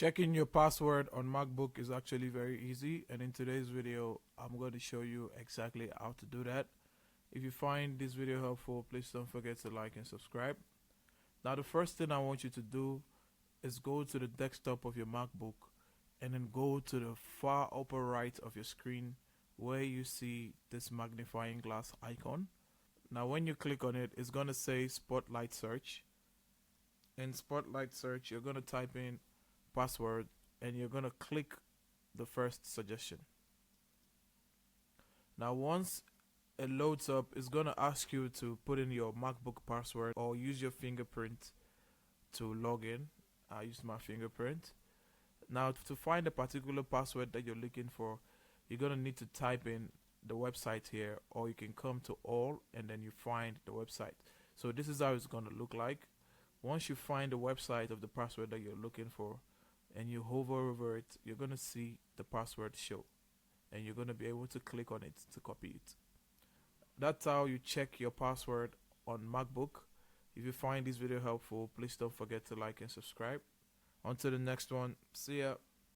Checking your password on MacBook is actually very easy, and in today's video I'm going to show you exactly how to do that. If you find this video helpful, please don't forget to like and subscribe. Now the first thing I want you to do is go to the desktop of your MacBook and then go to the far upper right of your screen where you see this magnifying glass icon. Now when you click on it, it's going to say Spotlight Search. In Spotlight Search, you're going to type in password and you're going to click the first suggestion. Now once it loads up, it's going to ask you to put in your MacBook password or use your fingerprint to log in. I used my fingerprint. Now to find a particular password that you're looking for, you're going to need to type in the website here, or you can come to all and then you find the website. So this is how it's going to look like. Once you find the website of the password that you're looking for and you hover over it, you're going to see the password show and you're going to be able to click on it to copy it. That's how you check your password on MacBook. If you find this video helpful, please don't forget to like and subscribe. On to the next one. See ya.